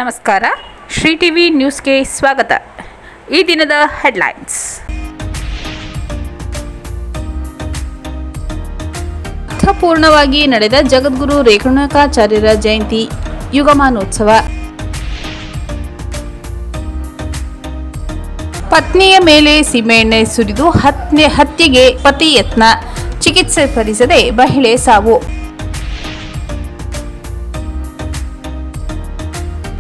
ನಮಸ್ಕಾರ. ಶ್ರೀ ಟಿವಿ ನ್ಯೂಸ್ಗೆ ಸ್ವಾಗತ. ಈ ದಿನದ ಹೆಡ್ಲೈನ್ಸ್. ಅರ್ಥಪೂರ್ಣವಾಗಿ ನಡೆದ ಜಗದ್ಗುರು ರೇಣುಕಾಚಾರ್ಯರ ಜಯಂತಿ ಯುಗಮಾನೋತ್ಸವ. ಪತ್ನಿಯ ಮೇಲೆ ಸೀಮೆಎಣ್ಣೆ ಸುರಿದು ಹತ್ಯೆಗೆ ಪತಿ ಯತ್ನ, ಚಿಕಿತ್ಸೆ ಫಲಿಸದೆ ಮಹಿಳೆ ಸಾವು.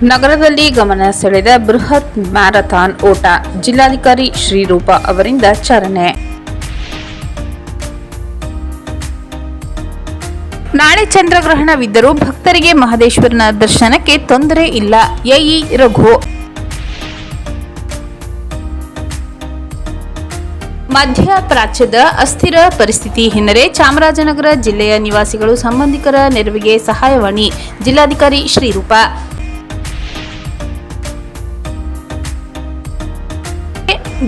ನಗರದಲ್ಲಿ ಗಮನ ಸೆಳೆದ ಬೃಹತ್ ಮ್ಯಾರಥಾನ್ ಓಟ, ಜಿಲ್ಲಾಧಿಕಾರಿ ಶ್ರೀರೂಪಾ ಅವರಿಂದ ಚಾಲನೆ. ನಾಳೆ ಚಂದ್ರಗ್ರಹಣವಿದ್ದರೂ ಭಕ್ತರಿಗೆ ಮಹದೇಶ್ವರನ ದರ್ಶನಕ್ಕೆ ತೊಂದರೆ ಇಲ್ಲ, ಎಇ ರಘು. ಮಧ್ಯಪ್ರಾಚ್ಯದ ಅಸ್ಥಿರ ಪರಿಸ್ಥಿತಿ ಹಿನ್ನೆಲೆ ಚಾಮರಾಜನಗರ ಜಿಲ್ಲೆಯ ನಿವಾಸಿಗಳು ಸಂಬಂಧಿಕರ ನೆರವಿಗೆ ಸಹಾಯವಾಣಿ, ಜಿಲ್ಲಾಧಿಕಾರಿ ಶ್ರೀರೂಪಾ.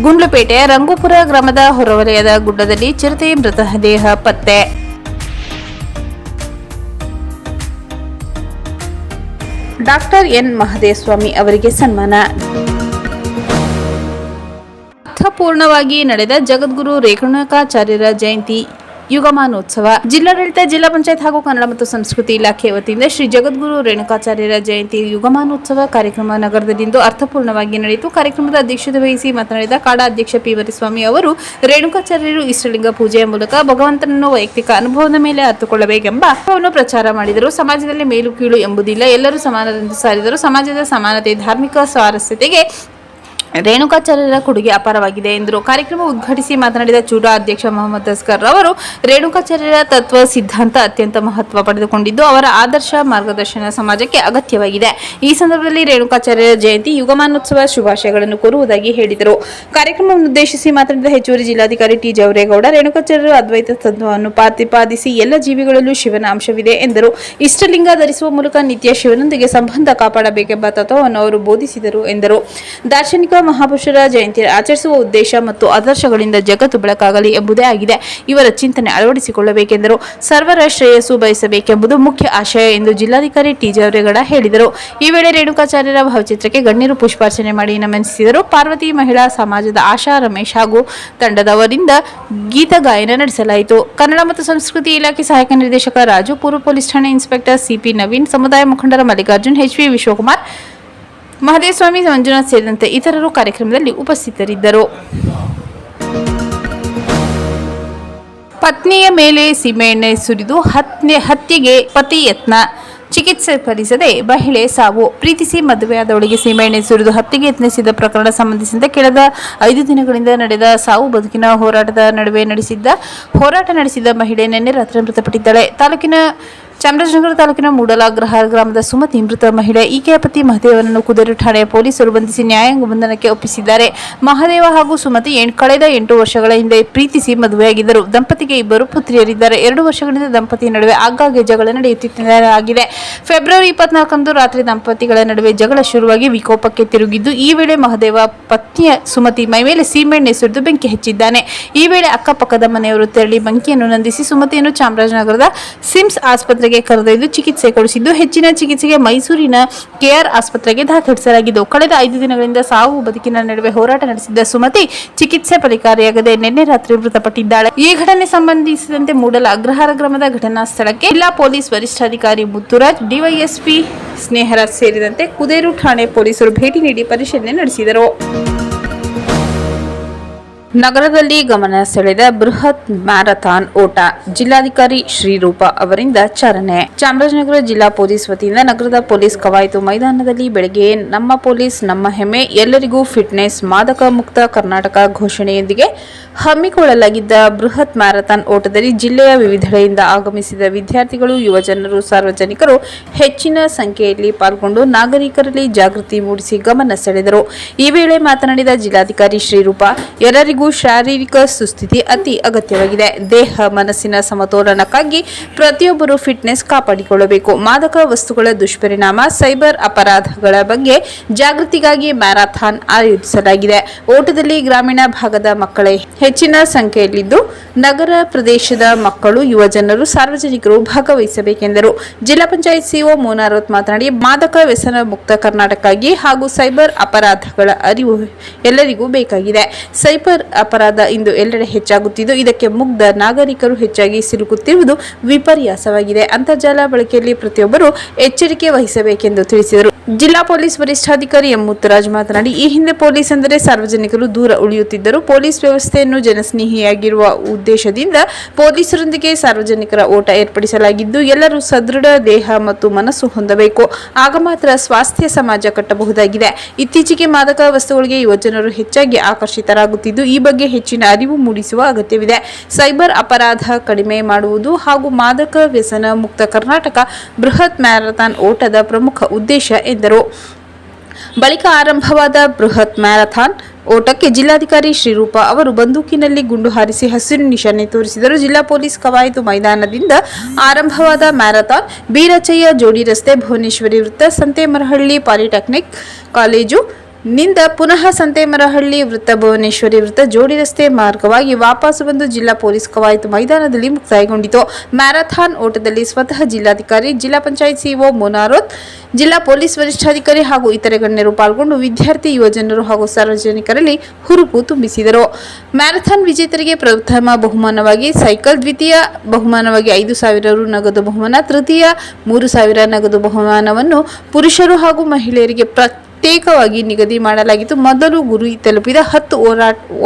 ಗುಂಡ್ಲುಪೇಟೆಯ ರಂಗುಪುರ ಗ್ರಾಮದ ಹೊರವಲಯದ ಗುಡ್ಡದಲ್ಲಿ ಚಿರತೆ ಮೃತದೇಹ ಪತ್ತೆ. ಡಾಕ್ಟರ್ ಎನ್ ಮಹದೇವಸ್ವಾಮಿ ಅವರಿಗೆ ಸನ್ಮಾನ. ಅರ್ಥಪೂರ್ಣವಾಗಿ ನಡೆದ ಜಗದ್ಗುರು ರೇಣುಕಾಚಾರ್ಯರ ಜಯಂತಿ ಯುಗಮಾನೋತ್ಸವ. ಜಿಲ್ಲಾಡಳಿತ, ಜಿಲ್ಲಾ ಪಂಚಾಯತ್ ಹಾಗೂ ಕನ್ನಡ ಮತ್ತು ಸಂಸ್ಕೃತಿ ಇಲಾಖೆ ವತಿಯಿಂದ ಶ್ರೀ ಜಗದ್ಗುರು ರೇಣುಕಾಚಾರ್ಯರ ಜಯಂತಿ ಯುಗಮಾನೋತ್ಸವ ಕಾರ್ಯಕ್ರಮ ನಗರದಲ್ಲಿಂದು ಅರ್ಥಪೂರ್ಣವಾಗಿ ನಡೆಯಿತು. ಕಾರ್ಯಕ್ರಮದ ಅಧ್ಯಕ್ಷತೆ ವಹಿಸಿ ಮಾತನಾಡಿದ ಕಾಡಾ ಅಧ್ಯಕ್ಷ ಪಿ ವರಸ್ವಾಮಿ ಅವರು, ರೇಣುಕಾಚಾರ್ಯರು ಇಷ್ಟಲಿಂಗ ಪೂಜೆಯ ಮೂಲಕ ಭಗವಂತನನ್ನು ವೈಯಕ್ತಿಕ ಅನುಭವದ ಮೇಲೆ ಅರ್ಥಕೊಳ್ಳಬೇಕೆಂಬ ಅರ್ಥವನ್ನು ಪ್ರಚಾರ ಮಾಡಿದರು. ಸಮಾಜದಲ್ಲಿ ಮೇಲು ಕೀಳು ಎಂಬುದಿಲ್ಲ, ಎಲ್ಲರೂ ಸಮಾನರೆಂದು ಸಾರಿದರು. ಸಮಾಜದ ಸಮಾನತೆ, ಧಾರ್ಮಿಕ ಸ್ವಾರಸ್ಯತೆಗೆ ರೇಣುಕಾಚಾರ್ಯರ ಕೊಡುಗೆ ಅಪಾರವಾಗಿದೆ ಎಂದರು. ಕಾರ್ಯಕ್ರಮ ಉದ್ಘಾಟಿಸಿ ಮಾತನಾಡಿದ ಚೂಡಾ ಅಧ್ಯಕ್ಷ ಮೊಹಮ್ಮದ್ ಅಸ್ಗರ್ ಅವರು, ರೇಣುಕಾಚಾರ್ಯರ ತತ್ವ ಸಿದ್ಧಾಂತ ಅತ್ಯಂತ ಮಹತ್ವ ಪಡೆದುಕೊಂಡಿದ್ದು ಅವರ ಆದರ್ಶ ಮಾರ್ಗದರ್ಶನ ಸಮಾಜಕ್ಕೆ ಅಗತ್ಯವಾಗಿದೆ. ಈ ಸಂದರ್ಭದಲ್ಲಿ ರೇಣುಕಾಚಾರ್ಯರ ಜಯಂತಿ ಯುಗಮಾನೋತ್ಸವ ಶುಭಾಶಯಗಳನ್ನು ಕೋರುವುದಾಗಿ ಹೇಳಿದರು. ಕಾರ್ಯಕ್ರಮವನ್ನು ಉದ್ದೇಶಿಸಿ ಮಾತನಾಡಿದ ಹೆಚ್ಚುವರಿ ಜಿಲ್ಲಾಧಿಕಾರಿ ಟಿ ಜವರೇಗೌಡ, ರೇಣುಕಾಚಾರ್ಯರು ಅದ್ವೈತ ತತ್ವವನ್ನು ಪ್ರತಿಪಾದಿಸಿ ಎಲ್ಲ ಜೀವಿಗಳಲ್ಲೂ ಶಿವನ ಅಂಶವಿದೆ ಎಂದರು. ಇಷ್ಟಲಿಂಗ ಧರಿಸುವ ಮೂಲಕ ನಿತ್ಯ ಶಿವನೊಂದಿಗೆ ಸಂಬಂಧ ಕಾಪಾಡಬೇಕೆಂಬ ತತ್ವವನ್ನು ಅವರು ಬೋಧಿಸಿದರು ಎಂದರು. ದಾರ್ಶನಿಕ ಮಹಾಪುರುಷರ ಜಯಂತಿ ಆಚರಿಸುವ ಉದ್ದೇಶ ಮತ್ತು ಆದರ್ಶಗಳಿಂದ ಜಗತ್ತು ಬೆಳಕಾಗಲಿ ಎಂಬುದೇ ಆಗಿದೆ. ಇವರ ಚಿಂತನೆ ಅಳವಡಿಸಿಕೊಳ್ಳಬೇಕೆಂದರು. ಸರ್ವರ ಶ್ರೇಯಸ್ಸು ಬಯಸಬೇಕೆಂಬುದು ಮುಖ್ಯ ಆಶಯ ಎಂದು ಜಿಲ್ಲಾಧಿಕಾರಿ ಟಿ ಜವರೇಗೌಡ ಹೇಳಿದರು. ಈ ವೇಳೆ ರೇಣುಕಾಚಾರ್ಯರ ಭಾವಚಿತ್ರಕ್ಕೆ ಗಣ್ಯರು ಪುಷ್ಪಾರ್ಚನೆ ಮಾಡಿ ನಮನಿಸಿದರು. ಪಾರ್ವತಿ ಮಹಿಳಾ ಸಮಾಜದ ಆಶಾ ರಮೇಶ್ ಹಾಗೂ ತಂಡದವರಿಂದ ಗೀತ ಗಾಯನ ನಡೆಸಲಾಯಿತು. ಕನ್ನಡ ಮತ್ತು ಸಂಸ್ಕೃತಿ ಇಲಾಖೆ ಸಹಾಯಕ ನಿರ್ದೇಶಕ ರಾಜು, ಪೂರ್ವ ಪೊಲೀಸ್ ಠಾಣೆ ಇನ್ಸ್ಪೆಕ್ಟರ್ ಸಿಪಿ ನವೀನ್, ಸಮುದಾಯ ಮುಖಂಡರ ಮಲ್ಲಿಕಾರ್ಜುನ್, ಎಚ್ವಿ ವಿಶ್ವಕುಮಾರ್, ಮಹದೇವಸ್ವಾಮಿ, ಮಂಜುನಾಥ್ ಸೇರಿದಂತೆ ಇತರರು ಕಾರ್ಯಕ್ರಮದಲ್ಲಿ ಉಪಸ್ಥಿತರಿದ್ದರು. ಪತ್ನಿಯ ಮೇಲೆ ಸೀಮೆಎಣ್ಣೆ ಸುರಿದು ಹತ್ಯೆಗೆ ಪತಿ ಯತ್ನ, ಚಿಕಿತ್ಸೆ ಫಲಿಸದೆ ಮಹಿಳೆ ಸಾವು. ಪ್ರೀತಿಸಿ ಮದುವೆಯಾದವಳಿಗೆ ಸೀಮೆಎಣ್ಣೆ ಸುರಿದು ಹತ್ಯೆಗೆ ಯತ್ನಿಸಿದ ಪ್ರಕರಣ ಸಂಬಂಧಿಸಿದಂತೆ ಕಳೆದ 5 ದಿನಗಳಿಂದ ನಡೆದ ಸಾವು ಬದುಕಿನ ಹೋರಾಟದ ನಡುವೆ ಹೋರಾಟ ನಡೆಸಿದ ಮಹಿಳೆ ನಿನ್ನೆ ರಾತ್ರಿ ಮೃತಪಟ್ಟಿದ್ದಾಳೆ. ಚಾಮರಾಜನಗರ ತಾಲೂಕಿನ ಮೂಡಲಾಗ್ರಹಾರ ಗ್ರಾಮದ ಸುಮತಿ ಮೃತ ಮಹಿಳೆ. ಈಕೆಯ ಪತಿ ಮಹದೇವನನ್ನು ಕುದೇರು ಠಾಣೆಯ ಪೊಲೀಸರು ಬಂಧಿಸಿ ನ್ಯಾಯಾಂಗ ಬಂಧನಕ್ಕೆ ಒಪ್ಪಿಸಿದ್ದಾರೆ. ಮಹದೇವ ಹಾಗೂ ಸುಮತಿ ಕಳೆದ 8 ವರ್ಷಗಳ ಹಿಂದೆ ಪ್ರೀತಿಸಿ ಮದುವೆಯಾಗಿದ್ದರು. ದಂಪತಿಗೆ 2 ಪುತ್ರಿಯರಿದ್ದಾರೆ. 2 ವರ್ಷಗಳಿಂದ ದಂಪತಿ ನಡುವೆ ಆಗಾಗ್ಗೆ ಜಗಳ ನಡೆಯುತ್ತಿದೆ. ಫೆಬ್ರವರಿ 24ರಂದು ರಾತ್ರಿ ದಂಪತಿಗಳ ನಡುವೆ ಜಗಳ ಶುರುವಾಗಿ ವಿಕೋಪಕ್ಕೆ ತಿರುಗಿದ್ದು, ಈ ವೇಳೆ ಮಹದೇವ ಪತ್ನಿಯ ಸುಮತಿ ಮೈಮೇಲೆ ಸೀಮೆಎಣ್ಣೆ ಸುರಿದು ಬೆಂಕಿ ಹಚ್ಚಿದ್ದಾನೆ. ಈ ವೇಳೆ ಅಕ್ಕಪಕ್ಕದ ಮನೆಯವರು ತೆರಳಿ ಬೆಂಕಿಯನ್ನು ನಂದಿಸಿ ಸುಮತಿಯನ್ನು ಚಾಮರಾಜನಗರದ ಸಿಮ್ಸ್ ಆಸ್ಪತ್ರೆಗೆ ಕರೆದೊಯ್ದು ಚಿಕಿತ್ಸೆ ಕೊಡಿಸಿದ್ದು, ಹೆಚ್ಚಿನ ಚಿಕಿತ್ಸೆಗೆ ಮೈಸೂರಿನ ಕೆಆರ್ ಆಸ್ಪತ್ರೆಗೆ ದಾಖಲಿಸಲಾಗಿದ್ದು, ಕಳೆದ 5 ದಿನಗಳಿಂದ ಸಾವು ಬದುಕಿನ ನಡುವೆ ಹೋರಾಟ ನಡೆಸಿದ್ದ ಸುಮತಿ ಚಿಕಿತ್ಸೆ ಫಲಕಾರಿಯಾಗದೆ ನಿನ್ನೆ ರಾತ್ರಿ ಮೃತಪಟ್ಟಿದ್ದಾಳೆ. ಈ ಘಟನೆ ಸಂಬಂಧಿಸಿದಂತೆ ಮೂಡಲ ಅಗ್ರಹಾರ ಗ್ರಾಮದ ಘಟನಾ ಸ್ಥಳಕ್ಕೆ ಜಿಲ್ಲಾ ಪೊಲೀಸ್ ವರಿಷ್ಠಾಧಿಕಾರಿ ಮುತ್ತುರಾಜ್, ಡಿವೈಎಸ್ಪಿ ಸ್ನೇಹರಾಜ್ ಸೇರಿದಂತೆ ಕುದೇರು ಠಾಣೆ ಪೊಲೀಸರು ಭೇಟಿ ನೀಡಿ ಪರಿಶೀಲನೆ ನಡೆಸಿದರು. ನಗರದಲ್ಲಿ ಗಮನ ಸೆಳೆದ ಬೃಹತ್ ಮ್ಯಾರಥಾನ್ ಓಟ, ಜಿಲ್ಲಾಧಿಕಾರಿ ಶ್ರೀರೂಪಾ ಅವರಿಂದ ಚಾಲನೆ. ಚಾಮರಾಜನಗರ ಜಿಲ್ಲಾ ಪೊಲೀಸ್ ವತಿಯಿಂದ ನಗರದ ಪೊಲೀಸ್ ಕವಾಯತು ಮೈದಾನದಲ್ಲಿ ಬೆಳಗ್ಗೆ ನಮ್ಮ ಪೊಲೀಸ್ ನಮ್ಮ ಹೆಮ್ಮೆ, ಎಲ್ಲರಿಗೂ ಫಿಟ್ನೆಸ್, ಮಾದಕ ಮುಕ್ತ ಕರ್ನಾಟಕ ಘೋಷಣೆಯೊಂದಿಗೆ ಹಮ್ಮಿಕೊಳ್ಳಲಾಗಿದ್ದ ಬೃಹತ್ ಮ್ಯಾರಥಾನ್ ಓಟದಲ್ಲಿ ಜಿಲ್ಲೆಯ ವಿವಿಧೆಡೆಯಿಂದ ಆಗಮಿಸಿದ ವಿದ್ಯಾರ್ಥಿಗಳು, ಯುವಜನರು, ಸಾರ್ವಜನಿಕರು ಹೆಚ್ಚಿನ ಸಂಖ್ಯೆಯಲ್ಲಿ ಪಾಲ್ಗೊಂಡು ನಾಗರಿಕರಲ್ಲಿ ಜಾಗೃತಿ ಮೂಡಿಸಿ ಗಮನ ಸೆಳೆದರು. ಈ ವೇಳೆ ಮಾತನಾಡಿದ ಜಿಲ್ಲಾಧಿಕಾರಿ ಶ್ರೀರೂಪಾ, ಎಲ್ಲರಿಗೂ ಹಾಗೂ ಶಾರೀರಿಕ ಸುಸ್ಥಿತಿ ಅತಿ ಅಗತ್ಯವಾಗಿದೆ. ದೇಹ ಮನಸ್ಸಿನ ಸಮತೋಲನಕ್ಕಾಗಿ ಪ್ರತಿಯೊಬ್ಬರು ಫಿಟ್ನೆಸ್ ಕಾಪಾಡಿಕೊಳ್ಳಬೇಕು. ಮಾದಕ ವಸ್ತುಗಳ ದುಷ್ಪರಿಣಾಮ, ಸೈಬರ್ ಅಪರಾಧಗಳ ಬಗ್ಗೆ ಜಾಗೃತಿಗಾಗಿ ಮ್ಯಾರಥಾನ್ ಆಯೋಜಿಸಲಾಗಿದೆ. ಓಟದಲ್ಲಿ ಗ್ರಾಮೀಣ ಭಾಗದ ಮಕ್ಕಳೇ ಹೆಚ್ಚಿನ ಸಂಖ್ಯೆಯಲ್ಲಿದ್ದು ನಗರ ಪ್ರದೇಶದ ಮಕ್ಕಳು, ಯುವಜನರು, ಸಾರ್ವಜನಿಕರು ಭಾಗವಹಿಸಬೇಕೆಂದರು. ಜಿಲ್ಲಾ ಪಂಚಾಯತ್ ಸಿಒ ಮೋನಾರತ್ ಮಾತನಾಡಿ, ಮಾದಕ ವ್ಯಸನ ಮುಕ್ತ ಕರ್ನಾಟಕಕ್ಕಾಗಿ ಹಾಗೂ ಸೈಬರ್ ಅಪರಾಧಗಳ ಅರಿವು ಎಲ್ಲರಿಗೂ ಬೇಕಾಗಿದೆ. ಸೈಬರ್ ಅಪರಾಧ ಇಂದು ಎಲ್ಲೆಡೆ ಹೆಚ್ಚಾಗುತ್ತಿದ್ದು, ಇದಕ್ಕೆ ಮುಗ್ಧ ನಾಗರಿಕರು ಹೆಚ್ಚಾಗಿ ಸಿಲುಕುತ್ತಿರುವುದು ವಿಪರ್ಯಾಸವಾಗಿದೆ. ಅಂತರ್ಜಾಲ ಬಳಕೆಯಲ್ಲಿ ಪ್ರತಿಯೊಬ್ಬರು ಎಚ್ಚರಿಕೆ ವಹಿಸಬೇಕೆಂದು ತಿಳಿಸಿದರು. ಜಿಲ್ಲಾ ಪೊಲೀಸ್ ವರಿಷ್ಠಾಧಿಕಾರಿ ಎಂ ಮುತ್ತುರಾಜ್ ಮಾತನಾಡಿ, ಈ ಹಿಂದೆ ಪೊಲೀಸ್ ಎಂದರೆ ಸಾರ್ವಜನಿಕರು ದೂರ ಉಳಿಯುತ್ತಿದ್ದರು. ಪೊಲೀಸ್ ವ್ಯವಸ್ಥೆಯನ್ನು ಜನಸ್ನೇಹಿಯಾಗಿರುವ ಉದ್ದೇಶದಿಂದ ಪೊಲೀಸರೊಂದಿಗೆ ಸಾರ್ವಜನಿಕರ ಓಟ ಏರ್ಪಡಿಸಲಾಗಿದ್ದು, ಎಲ್ಲರೂ ಸದೃಢ ದೇಹ ಮತ್ತು ಮನಸ್ಸು ಹೊಂದಬೇಕು. ಆಗ ಮಾತ್ರ ಸ್ವಾಸ್ಥ್ಯ ಸಮಾಜ ಕಟ್ಟಬಹುದಾಗಿದೆ. ಇತ್ತೀಚೆಗೆ ಮಾದಕ ವಸ್ತುಗಳಿಗೆ ಯುವಜನರು ಹೆಚ್ಚಾಗಿ ಆಕರ್ಷಿತರಾಗುತ್ತಿದ್ದು, ಈ ಬಗ್ಗೆ ಹೆಚ್ಚಿನ ಅರಿವು ಮೂಡಿಸುವ ಅಗತ್ಯವಿದೆ. ಸೈಬರ್ ಅಪರಾಧ ಕಡಿಮೆ ಮಾಡುವುದು ಹಾಗೂ ಮಾದಕ ವ್ಯಸನ ಮುಕ್ತ ಕರ್ನಾಟಕ ಬೃಹತ್ ಮ್ಯಾರಥಾನ್ ಓಟದ ಪ್ರಮುಖ ಉದ್ದೇಶ ಎಂದರು. ಬಳಿಕ ಆರಂಭವಾದ ಬೃಹತ್ ಮ್ಯಾರಥಾನ್ ಓಟಕ್ಕೆ ಜಿಲ್ಲಾಧಿಕಾರಿ ಶ್ರೀರೂಪ ಅವರು ಬಂದೂಕಿನಲ್ಲಿ ಗುಂಡು ಹಾರಿಸಿ ಹಸಿರು ನಿಶಾನೆ ತೋರಿಸಿದರು. ಜಿಲ್ಲಾ ಪೊಲೀಸ್ ಕವಾಯತು ಮೈದಾನದಿಂದ ಆರಂಭವಾದ ಮ್ಯಾರಥಾನ್ ಬೀರಚಯ್ಯ ಜೋಡಿ ರಸ್ತೆ, ಭುವನೇಶ್ವರಿ ವೃತ್ತ, ಸಂತೇಮರಹಳ್ಳಿ ಪಾಲಿಟೆಕ್ನಿಕ್ ಕಾಲೇಜು ನಿಂದ ಪುನಃ ಸಂತೇಮರಹಳ್ಳಿ ವೃತ್ತ, ಭುವನೇಶ್ವರಿ ವೃತ್ತ, ಜೋಡಿ ರಸ್ತೆ ಮಾರ್ಗವಾಗಿ ವಾಪಸ್ಸು ಬಂದು ಜಿಲ್ಲಾ ಪೊಲೀಸ್ ಕವಾಯತು ಮೈದಾನದಲ್ಲಿ ಮುಕ್ತಾಯಗೊಂಡಿತು. ಮ್ಯಾರಥಾನ್ ಓಟದಲ್ಲಿ ಸ್ವತಃ ಜಿಲ್ಲಾಧಿಕಾರಿ, ಜಿಲ್ಲಾ ಪಂಚಾಯತ್ ಸಿಇಒ ಮೋನಾರತ್, ಜಿಲ್ಲಾ ಪೊಲೀಸ್ ವರಿಷ್ಠಾಧಿಕಾರಿ ಹಾಗೂ ಇತರೆ ಗಣ್ಯರು ಪಾಲ್ಗೊಂಡು ವಿದ್ಯಾರ್ಥಿ, ಯುವಜನರು ಹಾಗೂ ಸಾರ್ವಜನಿಕರಲ್ಲಿ ಹುರುಪು ತುಂಬಿಸಿದರು. ಮ್ಯಾರಥಾನ್ ವಿಜೇತರಿಗೆ ಪ್ರಥಮ ಬಹುಮಾನವಾಗಿ ಸೈಕಲ್, ದ್ವಿತೀಯ ಬಹುಮಾನವಾಗಿ 5,000 ರು ನಗದು ಬಹುಮಾನ, ತೃತೀಯ 3,000 ನಗದು ಬಹುಮಾನವನ್ನು ಪುರುಷರು ಹಾಗೂ ಮಹಿಳೆಯರಿಗೆ ಪ್ರತ್ಯೇಕವಾಗಿ ನಿಗದಿ ಮಾಡಲಾಗಿತ್ತು. ಮೊದಲು ಗುರಿ ತಲುಪಿದ 10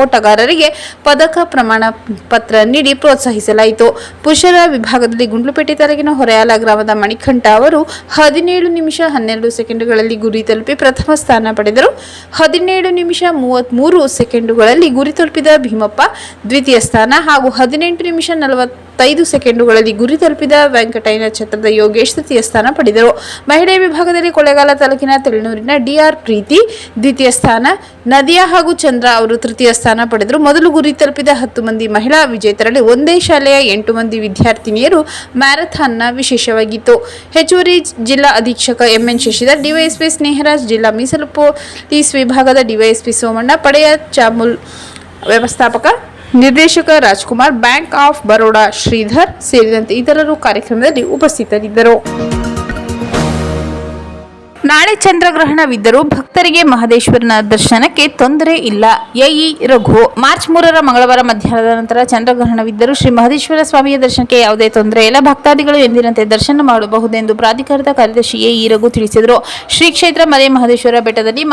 ಓಟಗಾರರಿಗೆ ಪದಕ ಪ್ರಮಾಣ ಪತ್ರ ನೀಡಿ ಪ್ರೋತ್ಸಾಹಿಸಲಾಯಿತು. ಪುರುಷರ ವಿಭಾಗದಲ್ಲಿ ಗುಂಡ್ಲುಪೇಟೆ ತಾಲೂಕಿನ ಹೊರೆಯಾಲ ಗ್ರಾಮದ ಮಣಿಕಂಠ ಅವರು 17 ನಿಮಿಷ 12 ಸೆಕೆಂಡುಗಳಲ್ಲಿ ಗುರಿ ತಲುಪಿ ಪ್ರಥಮ ಸ್ಥಾನ ಪಡೆದರು. 17 ನಿಮಿಷ 33 ಸೆಕೆಂಡುಗಳಲ್ಲಿ ಗುರಿ ತಲುಪಿದ ಭೀಮಪ್ಪ ದ್ವಿತೀಯ ಸ್ಥಾನ ಹಾಗೂ 18 ನಿಮಿಷ 45 ಸೆಕೆಂಡುಗಳಲ್ಲಿ ಗುರಿ ತಲುಪಿದ ವೆಂಕಟಯ್ಯನ ಛತ್ರದ ಯೋಗೇಶ್ ತೃತೀಯ ಸ್ಥಾನ ಪಡೆದರು. ಮಹಿಳೆಯ ವಿಭಾಗದಲ್ಲಿ ಕೊಳ್ಳೇಗಾಲ ತಾಲೂಕಿನ ತೆಳನೂರಿನ ಡಿಆರ್ ಪ್ರೀತಿ ದ್ವಿತೀಯ ಸ್ಥಾನ, ನದಿಯಾ ಹಾಗೂ ಚಂದ್ರ ಅವರು ತೃತೀಯ ಸ್ಥಾನ ಪಡೆದರು. ಮೊದಲು ಗುರಿ ತಲುಪಿದ 10 ಮಂದಿ ಮಹಿಳಾ ವಿಜೇತರಲ್ಲಿ ಒಂದೇ ಶಾಲೆಯ 8 ಮಂದಿ ವಿದ್ಯಾರ್ಥಿನಿಯರು ಮ್ಯಾರಥಾನ್ನ ವಿಶೇಷವಾಗಿತ್ತು. ಹೆಚ್ಚುವರಿ ಜಿಲ್ಲಾ ಅಧೀಕ್ಷಕ ಎಂಎನ್ ಶಶಿಧರ್, ಡಿವೈಎಸ್ಪಿ ಸ್ನೇಹರಾಜ್, ಜಿಲ್ಲಾ ಮೀಸಲು ಪೊಲೀಸ್ ವಿಭಾಗದ ಡಿವೈಎಸ್ಪಿ ಸೋಮಣ್ಣ, ಪಡೆಯ ಚಾಮುಲ್ ವ್ಯವಸ್ಥಾಪಕ ನಿರ್ದೇಶಕ ರಾಜ್ಕುಮಾರ್, ಬ್ಯಾಂಕ್ ಆಫ್ ಬರೋಡಾ ಶ್ರೀಧರ್ ಸೇರಿದಂತೆ ಇತರರು ಕಾರ್ಯಕ್ರಮದಲ್ಲಿ ಉಪಸ್ಥಿತರಿದ್ದರು. ನಾಳೆ ಚಂದ್ರಗ್ರಹಣವಿದ್ದರೂ ಭಕ್ತರಿಗೆ ಮಹದೇಶ್ವರನ ದರ್ಶನಕ್ಕೆ ತೊಂದರೆ ಇಲ್ಲ. ಎಇ ರಘು. ಮಾರ್ಚ್ 3ರ ಮಂಗಳವಾರ ಮಧ್ಯಾಹ್ನದ ನಂತರ ಚಂದ್ರಗ್ರಹಣವಿದ್ದರೂ ಶ್ರೀ ಮಹದೇಶ್ವರ ಸ್ವಾಮಿಯ ದರ್ಶನಕ್ಕೆ ಯಾವುದೇ ತೊಂದರೆ ಇಲ್ಲ. ಭಕ್ತಾದಿಗಳು ಎಂದಿನಂತೆ ದರ್ಶನ ಮಾಡಬಹುದೆಂದು ಪ್ರಾಧಿಕಾರದ ಕಾರ್ಯದರ್ಶಿ ಎಇ ರಘು ತಿಳಿಸಿದರು. ಶ್ರೀ ಕ್ಷೇತ್ರ ಮಲೆ ಮಹದೇಶ್ವರ ಬೆಟ್ಟದಲ್ಲಿ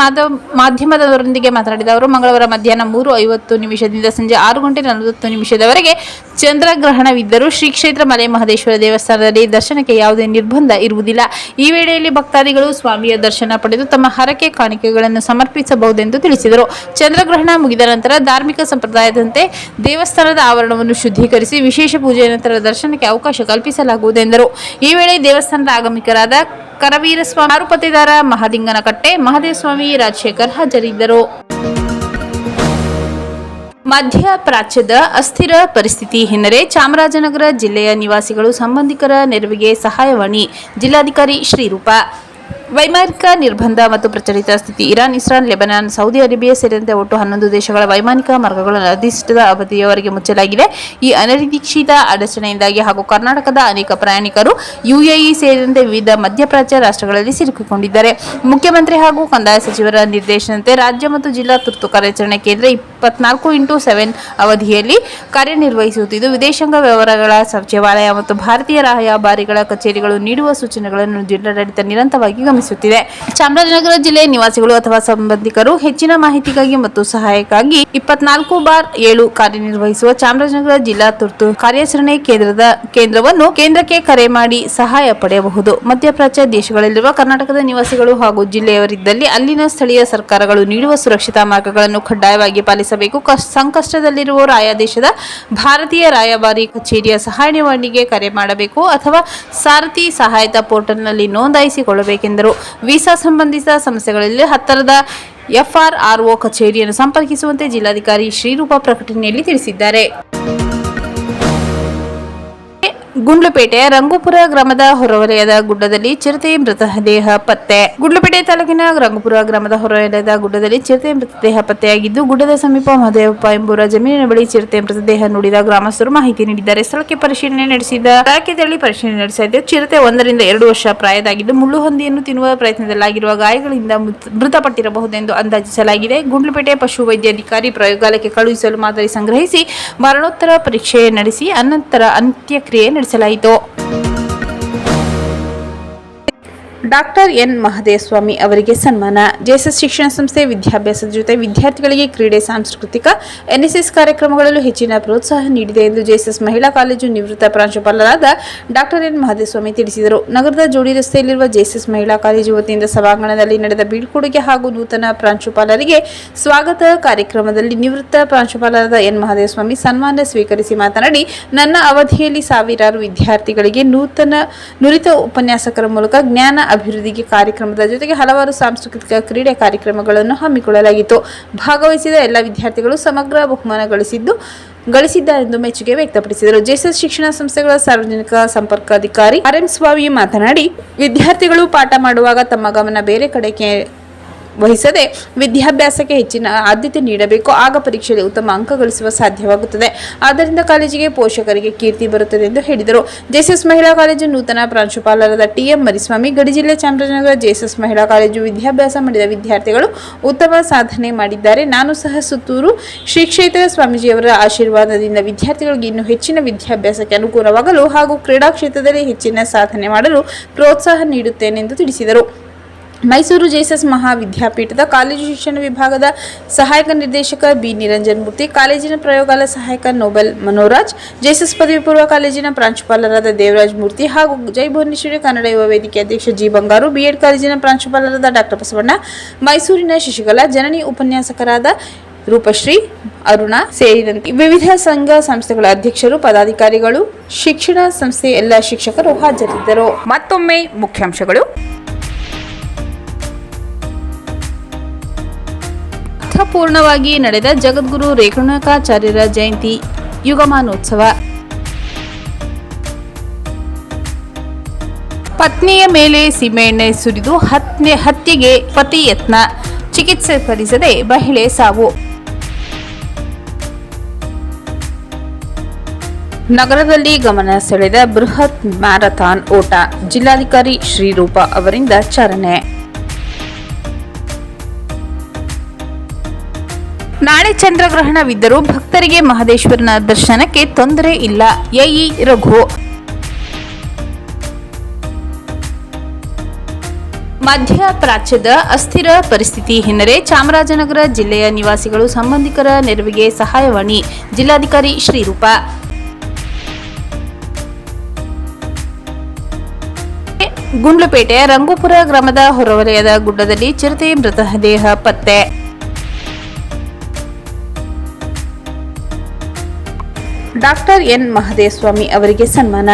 ಮಾಧ್ಯಮದವರೊಂದಿಗೆ ಮಾತನಾಡಿದ ಅವರು, ಮಂಗಳವಾರ ಮಧ್ಯಾಹ್ನ 3:50 ಸಂಜೆ 6:40 ಚಂದ್ರಗ್ರಹಣವಿದ್ದರೂ ಶ್ರೀ ಕ್ಷೇತ್ರ ಮಲೆ ಮಹದೇಶ್ವರ ದೇವಸ್ಥಾನದಲ್ಲಿ ದರ್ಶನಕ್ಕೆ ಯಾವುದೇ ನಿರ್ಬಂಧ ಇರುವುದಿಲ್ಲ. ಈ ವೇಳೆಯಲ್ಲಿ ಭಕ್ತಾದಿಗಳು ಸ್ವಾಮಿಯ ದರ್ಶನ ಪಡೆದು ತಮ್ಮ ಹರಕೆ ಕಾಣಿಕೆಗಳನ್ನು ಸಮರ್ಪಿಸಬಹುದೆಂದು ತಿಳಿಸಿದರು. ಚಂದ್ರಗ್ರಹಣ ಮುಗಿದ ನಂತರ ಧಾರ್ಮಿಕ ಸಂಪ್ರದಾಯದಂತೆ ದೇವಸ್ಥಾನದ ಆವರಣವನ್ನು ಶುದ್ಧೀಕರಿಸಿ ವಿಶೇಷ ಪೂಜೆಯ ನಂತರ ದರ್ಶನಕ್ಕೆ ಅವಕಾಶ ಕಲ್ಪಿಸಲಾಗುವುದೆಂದರು. ಈ ವೇಳೆ ದೇವಸ್ಥಾನದ ಆಗಮಿಕರಾದ ಕರವೀರಸ್ವಾಮಿ, ಮಾರುಪತೆದಾರ ಮಹಾದಿಂಗನಕಟ್ಟೆ, ಮಹದೇವಸ್ವಾಮಿ, ರಾಜಶೇಖರ್ ಹಾಜರಿದ್ದರು. ಮಧ್ಯಪ್ರಾಚ್ಯದ ಅಸ್ಥಿರ ಪರಿಸ್ಥಿತಿ ಹಿನ್ನೆಲೆ ಚಾಮರಾಜನಗರ ಜಿಲ್ಲೆಯ ನಿವಾಸಿಗಳು ಸಂಬಂಧಿಕರ ನೆರವಿಗೆ ಸಹಾಯವಾಣಿ. ಜಿಲ್ಲಾಧಿಕಾರಿ ಶ್ರೀರೂಪ. ವೈಮಾನಿಕ ನಿರ್ಬಂಧ ಮತ್ತು ಪ್ರಚಲಿತ ಸ್ಥಿತಿ. Iran, Israel, Lebanon, Saudi Arabia ಸೇರಿದಂತೆ ಒಟ್ಟು 11 ದೇಶಗಳ ವೈಮಾನಿಕ ಮಾರ್ಗಗಳನ್ನು ಅನಿರ್ದಿಷ್ಟ ಅವಧಿಯವರೆಗೆ ಮುಚ್ಚಲಾಗಿದೆ. ಈ ಅನಿರೀಕ್ಷಿತ ಅಡಚಣೆಯಿಂದಾಗಿ ಹಾಗೂ ಕರ್ನಾಟಕದ ಅನೇಕ ಪ್ರಯಾಣಿಕರು ಯುಎಇ ಸೇರಿದಂತೆ ವಿವಿಧ ಮಧ್ಯಪ್ರಾಚ್ಯ ರಾಷ್ಟ್ರಗಳಲ್ಲಿ ಸಿಲುಕಿಕೊಂಡಿದ್ದಾರೆ. ಮುಖ್ಯಮಂತ್ರಿ ಹಾಗೂ ಕಂದಾಯ ಸಚಿವರ ನಿರ್ದೇಶನದಂತೆ ರಾಜ್ಯ ಮತ್ತು ಜಿಲ್ಲಾ ತುರ್ತು ಕಾರ್ಯಾಚರಣೆ ಕೇಂದ್ರ 24x7 ಅವಧಿಯಲ್ಲಿ ಕಾರ್ಯನಿರ್ವಹಿಸುತ್ತಿದ್ದು, ವಿದೇಶಾಂಗ ವ್ಯವಹಾರಗಳ ಸಚಿವಾಲಯ ಮತ್ತು ಭಾರತೀಯ ರಾಯಭಾರಿಗಳ ಕಚೇರಿಗಳು ನೀಡುವ ಸೂಚನೆಗಳನ್ನು ಜಿಲ್ಲಾಡಳಿತ ನಿರಂತರವಾಗಿ ಗಮನಿಸುತ್ತಿದೆ. ಚಾಮರಾಜನಗರ ಜಿಲ್ಲೆಯ ನಿವಾಸಿಗಳು ಅಥವಾ ಸಂಬಂಧಿಕರು ಹೆಚ್ಚಿನ ಮಾಹಿತಿಗಾಗಿ ಮತ್ತು ಸಹಾಯಕ್ಕಾಗಿ 24/7 ಕಾರ್ಯನಿರ್ವಹಿಸುವ ಚಾಮರಾಜನಗರ ಜಿಲ್ಲಾ ತುರ್ತು ಕಾರ್ಯಾಚರಣೆ ಕೇಂದ್ರವನ್ನು ಕೇಂದ್ರಕ್ಕೆ ಕರೆ ಮಾಡಿ ಸಹಾಯ ಪಡೆಯಬಹುದು. ಮಧ್ಯಪ್ರಾಚ್ಯ ದೇಶಗಳಲ್ಲಿರುವ ಕರ್ನಾಟಕದ ನಿವಾಸಿಗಳು ಹಾಗೂ ಜಿಲ್ಲೆಯವರಿದ್ದಲ್ಲಿ ಅಲ್ಲಿನ ಸ್ಥಳೀಯ ಸರ್ಕಾರಗಳು ನೀಡುವ ಸುರಕ್ಷಿತಾ ಮಾರ್ಗಗಳನ್ನು ಕಡ್ಡಾಯವಾಗಿ ಪಾಲಿಸಬೇಕು. ಸಂಕಷ್ಟದಲ್ಲಿರುವವರು ಆಯಾ ದೇಶದ ಭಾರತೀಯ ರಾಯಭಾರಿ ಕಚೇರಿಯ ಸಹಾಯವಾಣಿಗೆ ಕರೆ ಮಾಡಬೇಕು ಅಥವಾ ಸಾರಥಿ ಸಹಾಯತಾ ಪೋರ್ಟಲ್ನಲ್ಲಿ ನೋಂದಾಯಿಸಿಕೊಳ್ಳಬೇಕೆಂದರು. ವೀಸಾ ಸಂಬಂಧಿತ ಸಮಸ್ಯೆಗಳಲ್ಲಿ ಹತ್ತಿರದ ಎಫ್ಆರ್ಆರ್ಒ ಕಚೇರಿಯನ್ನು ಸಂಪರ್ಕಿಸುವಂತೆ ಜಿಲ್ಲಾಧಿಕಾರಿ ಶ್ರೀರೂಪ ಪ್ರಕಟಣೆಯಲ್ಲಿ ತಿಳಿಸಿದ್ದಾರೆ. ಗುಂಡ್ಲುಪೇಟೆ ರಂಗುಪುರ ಗ್ರಾಮದ ಹೊರವಲಯದ ಗುಡ್ಡದಲ್ಲಿ ಚಿರತೆ ಮೃತದೇಹ ಪತ್ತೆ. ಗುಂಡ್ಲುಪೇಟೆ ತಾಲೂಕಿನ ರಂಗುಪುರ ಗ್ರಾಮದ ಹೊರವಲಯದ ಗುಡ್ಡದಲ್ಲಿ ಚಿರತೆ ಮೃತದೇಹ ಪತ್ತೆಯಾಗಿದ್ದು, ಗುಡ್ಡದ ಸಮೀಪ ಮಹದೇವಪ್ಪ ಎಂಬುವರ ಜಮೀನಿನ ಬಳಿ ಚಿರತೆ ಮೃತದೇಹ ನೋಡಿದ ಗ್ರಾಮಸ್ಥರು ಮಾಹಿತಿ ನೀಡಿದ್ದಾರೆ. ಸ್ಥಳಕ್ಕೆ ತೆರಳಿ ಪರಿಶೀಲನೆ ನಡೆಸಿದ್ದು, ಚಿರತೆ 1 ರಿಂದ 2 ವರ್ಷ ಪ್ರಾಯದಾಗಿದ್ದು, ಮುಳ್ಳುಹಂದಿಯನ್ನು ತಿನ್ನುವ ಪ್ರಯತ್ನದಲ್ಲಾಗಿರುವ ಗಾಯಗಳಿಂದ ಮೃತಪಟ್ಟಿರಬಹುದೆಂದು ಅಂದಾಜಿಸಲಾಗಿದೆ. ಗುಂಡ್ಲುಪೇಟೆ ಪಶು ವೈದ್ಯಾಧಿಕಾರಿ ಪ್ರಯೋಗಾಲಯಕ್ಕೆ ಕಳುಹಿಸಲು ಮಾದರಿ ಸಂಗ್ರಹಿಸಿ ಮರಣೋತ್ತರ ಪರೀಕ್ಷೆ ನಡೆಸಿ ಅನಂತರ ಅಂತ್ಯಕ್ರಿಯೆ ನಡೆಸಲಾಯಿತು. ಡಾಕ್ಟರ್ ಎನ್ ಮಹದೇವಸ್ವಾಮಿ ಅವರಿಗೆ ಸನ್ಮಾನ. ಜೆಎಸ್ಎಸ್ ಶಿಕ್ಷಣ ಸಂಸ್ಥೆ ವಿದ್ಯಾಭ್ಯಾಸದ ಜೊತೆ ವಿದ್ಯಾರ್ಥಿಗಳಿಗೆ ಕ್ರೀಡೆ, ಸಾಂಸ್ಕೃತಿಕ, ಎನ್ಎಸ್ಎಸ್ ಕಾರ್ಯಕ್ರಮಗಳಲ್ಲೂ ಹೆಚ್ಚಿನ ಪ್ರೋತ್ಸಾಹ ನೀಡಿದೆ ಎಂದು ಜೆಎಸ್ಎಸ್ ಮಹಿಳಾ ಕಾಲೇಜು ನಿವೃತ್ತ ಪ್ರಾಂಶುಪಾಲರಾದ ಡಾಕ್ಟರ್ ಎನ್ ಮಹದೇವಸ್ವಾಮಿ ತಿಳಿಸಿದರು. ನಗರದ ಜೋಡಿ ರಸ್ತೆಯಲ್ಲಿರುವ ಜೆಎಸ್ಎಸ್ ಮಹಿಳಾ ಕಾಲೇಜು ವತಿಯಿಂದ ಸಭಾಂಗಣದಲ್ಲಿ ನಡೆದ ಬೀಳ್ಕೊಡುಗೆ ಹಾಗೂ ನೂತನ ಪ್ರಾಂಶುಪಾಲರಿಗೆ ಸ್ವಾಗತ ಕಾರ್ಯಕ್ರಮದಲ್ಲಿ ನಿವೃತ್ತ ಪ್ರಾಂಶುಪಾಲರಾದ ಎನ್ ಮಹದೇವಸ್ವಾಮಿ ಸನ್ಮಾನ ಸ್ವೀಕರಿಸಿ ಮಾತನಾಡಿ, ನನ್ನ ಅವಧಿಯಲ್ಲಿ ಸಾವಿರಾರು ವಿದ್ಯಾರ್ಥಿಗಳಿಗೆ ನುರಿತ ಉಪನ್ಯಾಸಕರ ಮೂಲಕ ಜ್ಞಾನ ಅಭಿವೃದ್ಧಿಗೆ ಕಾರ್ಯಕ್ರಮದ ಜೊತೆಗೆ ಹಲವಾರು ಸಾಂಸ್ಕೃತಿಕ ಕ್ರೀಡೆ ಕಾರ್ಯಕ್ರಮಗಳನ್ನು ಹಮ್ಮಿಕೊಳ್ಳಲಾಗಿತ್ತು. ಭಾಗವಹಿಸಿದ ಎಲ್ಲ ವಿದ್ಯಾರ್ಥಿಗಳು ಸಮಗ್ರ ಬಹುಮಾನ ಗಳಿಸಿದ್ದಾರೆಂದು ಮೆಚ್ಚುಗೆ ವ್ಯಕ್ತಪಡಿಸಿದರು. ಜೆಎಸ್ಎಸ್ ಶಿಕ್ಷಣ ಸಂಸ್ಥೆಗಳ ಸಾರ್ವಜನಿಕ ಸಂಪರ್ಕಾಧಿಕಾರಿ ಆರ್ಎಂ ಸ್ವಾಮಿ ಮಾತನಾಡಿ, ವಿದ್ಯಾರ್ಥಿಗಳು ಪಾಠ ಮಾಡುವಾಗ ತಮ್ಮ ಗಮನ ಬೇರೆ ಕಡೆಗೆ ವಹಿಸದೆ ವಿದ್ಯಾಭ್ಯಾಸಕ್ಕೆ ಹೆಚ್ಚಿನ ಆದ್ಯತೆ ನೀಡಬೇಕು. ಆಗ ಪರೀಕ್ಷೆಯಲ್ಲಿ ಉತ್ತಮ ಅಂಕ ಗಳಿಸುವ ಸಾಧ್ಯವಾಗುತ್ತದೆ. ಆದ್ದರಿಂದ ಕಾಲೇಜಿಗೆ ಪೋಷಕರಿಗೆ ಕೀರ್ತಿ ಬರುತ್ತದೆ ಎಂದು ಹೇಳಿದರು. ಜೆಎಸ್ಎಸ್ ಮಹಿಳಾ ಕಾಲೇಜು ನೂತನ ಪ್ರಾಂಶುಪಾಲರಾದ ಟಿಎಂ ಮರಿಸ್ವಾಮಿ, ಗಡಿ ಜಿಲ್ಲೆ ಚಾಮರಾಜನಗರ ಜೆಎಸ್ಎಸ್ ಮಹಿಳಾ ಕಾಲೇಜು ವಿದ್ಯಾಭ್ಯಾಸ ಮಾಡಿದ ವಿದ್ಯಾರ್ಥಿಗಳು ಉತ್ತಮ ಸಾಧನೆ ಮಾಡಿದ್ದಾರೆ. ನಾನು ಸಹ ಸುತ್ತೂರು ಶ್ರೀ ಕ್ಷೇತ್ರ ಸ್ವಾಮೀಜಿಯವರ ಆಶೀರ್ವಾದದಿಂದ ವಿದ್ಯಾರ್ಥಿಗಳಿಗೆ ಇನ್ನೂ ಹೆಚ್ಚಿನ ವಿದ್ಯಾಭ್ಯಾಸಕ್ಕೆ ಅನುಕೂಲವಾಗಲು ಹಾಗೂ ಕ್ರೀಡಾ ಕ್ಷೇತ್ರದಲ್ಲಿ ಹೆಚ್ಚಿನ ಸಾಧನೆ ಮಾಡಲು ಪ್ರೋತ್ಸಾಹ ನೀಡುತ್ತೇನೆ ಎಂದು ತಿಳಿಸಿದರು. ಮೈಸೂರು ಜೆಎಸ್ಎಸ್ ಮಹಾವಿದ್ಯಾಪೀಠದ ಕಾಲೇಜು ಶಿಕ್ಷಣ ವಿಭಾಗದ ಸಹಾಯಕ ನಿರ್ದೇಶಕ ಬಿ ನಿರಂಜನ್ ಮೂರ್ತಿ, ಕಾಲೇಜಿನ ಪ್ರಯೋಗಾಲಯ ಸಹಾಯಕ ನೋಬೆಲ್ ಮನೋರಾಜ್, ಜೆಎಸ್ಎಸ್ ಪದವಿ ಪೂರ್ವ ಕಾಲೇಜಿನ ಪ್ರಾಂಶುಪಾಲರಾದ ದೇವರಾಜ್ ಮೂರ್ತಿ ಹಾಗೂ ಜೈ ಭುವನೇಶ್ವರಿ ಕನ್ನಡ ಯುವ ವೇದಿಕೆ ಅಧ್ಯಕ್ಷ ಜಿ ಬಂಗಾರು, ಬಿಎಡ್ ಕಾಲೇಜಿನ ಪ್ರಾಂಶುಪಾಲರಾದ ಡಾಕ್ಟರ್ ಬಸವಣ್ಣ, ಮೈಸೂರಿನ ಶಶಿಕಲಾ, ಜನನಿ ಉಪನ್ಯಾಸಕರಾದ ರೂಪಶ್ರೀ, ಅರುಣಾ ಸೇರಿದಂತೆ ವಿವಿಧ ಸಂಘ ಸಂಸ್ಥೆಗಳ ಅಧ್ಯಕ್ಷರು, ಪದಾಧಿಕಾರಿಗಳು, ಶಿಕ್ಷಣ ಸಂಸ್ಥೆಯ ಎಲ್ಲ ಶಿಕ್ಷಕರು ಹಾಜರಿದ್ದರು. ಮತ್ತೊಮ್ಮೆ ಮುಖ್ಯಾಂಶಗಳು. ಪೂರ್ಣವಾಗಿ ನಡೆದ ಜಗದ್ಗುರು ರೇಣುಕಾಚಾರ್ಯರ ಜಯಂತಿ ಯುಗಮಾನೋತ್ಸವ. ಪತ್ನಿಯ ಮೇಲೆ ಸೀಮೆಎಣ್ಣೆ ಸುರಿದು ಹತ್ಯೆಗೆ ಪತಿ ಯತ್ನ, ಚಿಕಿತ್ಸೆ ಫಲಿಸದೆ ಮಹಿಳೆ ಸಾವು. ನಗರದಲ್ಲಿ ಗಮನ ಸೆಳೆದ ಬೃಹತ್ ಮ್ಯಾರಥಾನ್ ಓಟ, ಜಿಲ್ಲಾಧಿಕಾರಿ ಶ್ರೀರೂಪ ಅವರಿಂದ ಚಾಲನೆ. ನಾಳೆ ಚಂದ್ರಗ್ರಹಣವಿದ್ದರೂ ಭಕ್ತರಿಗೆ ಮಹದೇಶ್ವರನ ದರ್ಶನಕ್ಕೆ ತೊಂದರೆ ಇಲ್ಲ, ಎಇ ರಘು. ಮಧ್ಯಪ್ರಾಚ್ಯದ ಅಸ್ಥಿರ ಪರಿಸ್ಥಿತಿ ಹಿನ್ನೆಲೆ ಚಾಮರಾಜನಗರ ಜಿಲ್ಲೆಯ ನಿವಾಸಿಗಳು ಸಂಬಂಧಿಕರ ನೆರವಿಗೆ ಸಹಾಯವಾಣಿ, ಜಿಲ್ಲಾಧಿಕಾರಿ ಶ್ರೀರೂಪ. ಗುಂಡ್ಲುಪೇಟೆ ರಂಗುಪುರ ಗ್ರಾಮದ ಹೊರವಲಯದ ಗುಡ್ಡದಲ್ಲಿ ಚಿರತೆ ಮೃತದೇಹ ಪತ್ತೆ. ಡಾಕ್ಟರ್ ಎನ್ ಮಹದೇವಸ್ವಾಮಿ ಅವರಿಗೆ ಸನ್ಮಾನ.